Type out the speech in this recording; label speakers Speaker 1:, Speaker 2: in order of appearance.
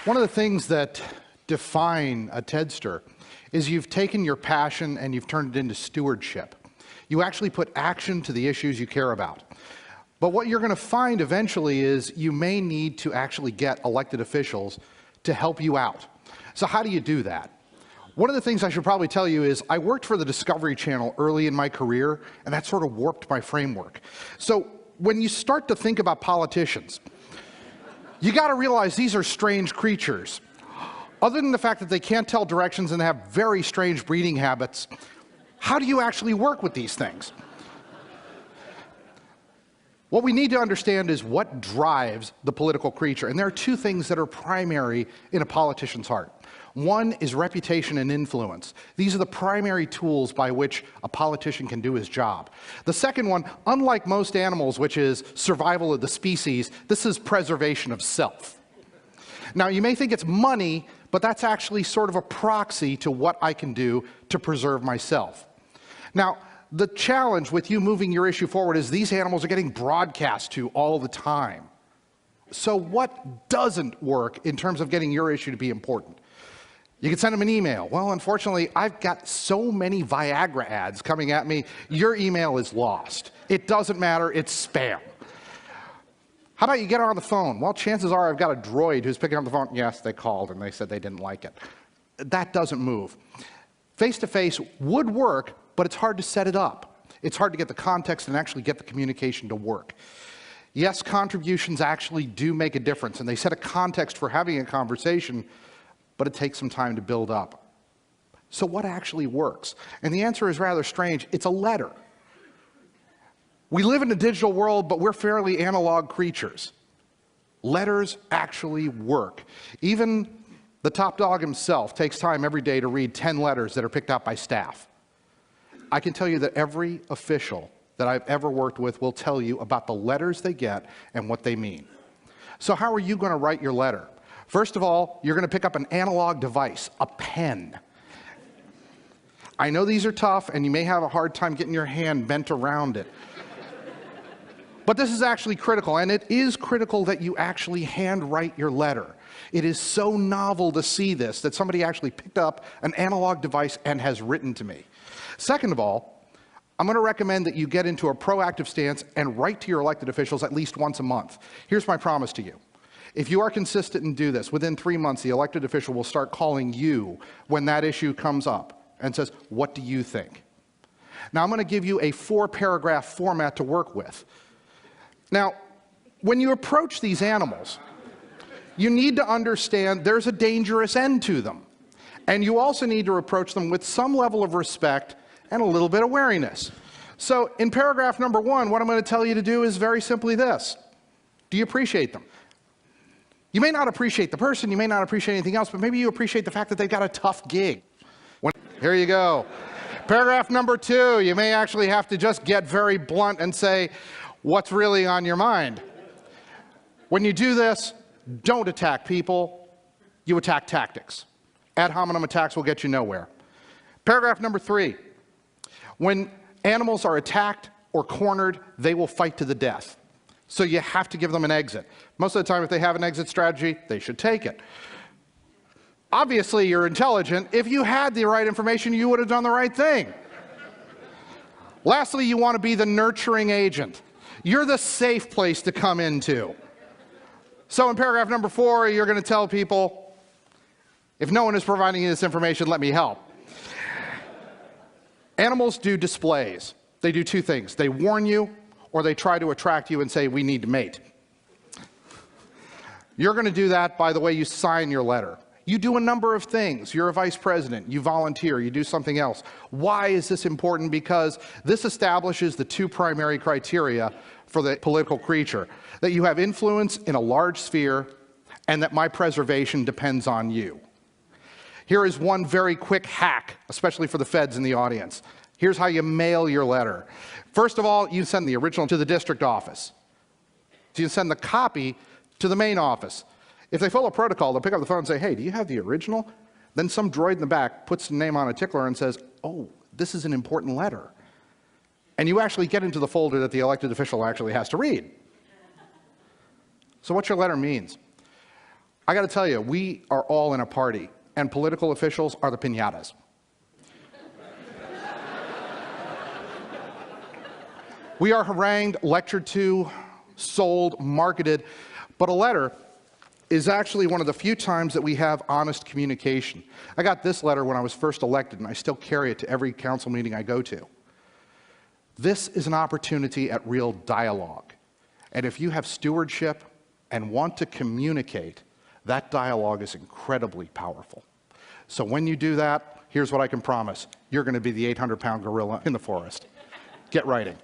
Speaker 1: One of the things that define a TEDster is you've taken your passion and you've turned it into stewardship. You actually put action to the issues you care about. But what you're going to find eventually is you may need to actually get elected officials to help you out. So how do you do that? One of the things I should probably tell you is I worked for the Discovery Channel early in my career, and that sort of warped my framework. So when you start to think about politicians, you got to realize these are strange creatures. Other than the fact that they can't tell directions and they have very strange breeding habits, how do you actually work with these things? What we need to understand is what drives the political creature. And there are two things that are primary in a politician's heart. One is reputation and influence. These are the primary tools by which a politician can do his job. The second one, unlike most animals, which is survival of the species, this is preservation of self. Now, you may think it's money, but that's actually sort of a proxy to what I can do to preserve myself. Now, the challenge with you moving your issue forward is these animals are getting broadcast to all the time. So what doesn't work in terms of getting your issue to be important? You can send them an email. Well, unfortunately, I've got so many Viagra ads coming at me, your email is lost. It doesn't matter, it's spam. How about you get on the phone? Well, chances are I've got a droid who's picking up the phone. Yes, they called and they said they didn't like it. That doesn't move. Face-to-face would work, but it's hard to set it up. It's hard to get the context and actually get the communication to work. Yes, contributions actually do make a difference, and they set a context for having a conversation, but it takes some time to build up. So what actually works? And the answer is rather strange. It's a letter. We live in a digital world, but we're fairly analog creatures. Letters actually work. Even the top dog himself takes time every day to read 10 letters that are picked out by staff. I can tell you that every official that I've ever worked with will tell you about the letters they get and what they mean. So how are you going to write your letter? First of all, you're going to pick up an analog device, a pen. I know these are tough, and you may have a hard time getting your hand bent around it. But this is actually critical, and it is critical that you actually handwrite your letter. It is so novel to see this, that somebody actually picked up an analog device and has written to me. Second of all, I'm going to recommend that you get into a proactive stance and write to your elected officials at least once a month. Here's my promise to you. If you are consistent and do this, within 3 months, the elected official will start calling you when that issue comes up and says, what do you think? Now, I'm going to give you a 4-paragraph format to work with. Now, when you approach these animals, you need to understand there's a dangerous end to them. And you also need to approach them with some level of respect and a little bit of wariness. So in paragraph number 1, what I'm going to tell you to do is very simply this. Do you appreciate them? You may not appreciate the person, you may not appreciate anything else, but maybe you appreciate the fact that they've got a tough gig. Here you go. Paragraph number 2, you may actually have to just get very blunt and say, what's really on your mind? When you do this, don't attack people, you attack tactics. Ad hominem attacks will get you nowhere. Paragraph number 3, when animals are attacked or cornered, they will fight to the death. So you have to give them an exit. Most of the time, if they have an exit strategy, they should take it. Obviously, you're intelligent. If you had the right information, you would have done the right thing. Lastly, you want to be the nurturing agent. You're the safe place to come into. So in paragraph number 4, you're going to tell people, if no one is providing you this information, let me help. Animals do displays. They do 2 things. They warn you, or they try to attract you and say, we need to mate. You're going to do that by the way you sign your letter. You do a number of things. You're a vice president, you volunteer, you do something else. Why is this important? Because this establishes the 2 primary criteria for the political creature. That you have influence in a large sphere, and that my preservation depends on you. Here is one very quick hack, especially for the feds in the audience. Here's how you mail your letter. First of all, you send the original to the district office. So you send the copy to the main office. If they follow protocol, they'll pick up the phone and say, hey, do you have the original? Then some droid in the back puts the name on a tickler and says, oh, this is an important letter. And you actually get into the folder that the elected official actually has to read. So what your letter means. I got to tell you, we are all in a party, and political officials are the piñatas. We are harangued, lectured to, sold, marketed, but a letter is actually one of the few times that we have honest communication. I got this letter when I was first elected, and I still carry it to every council meeting I go to. This is an opportunity at real dialogue. And if you have stewardship and want to communicate, that dialogue is incredibly powerful. So when you do that, here's what I can promise. You're going to be the 800-pound gorilla in the forest. Get writing.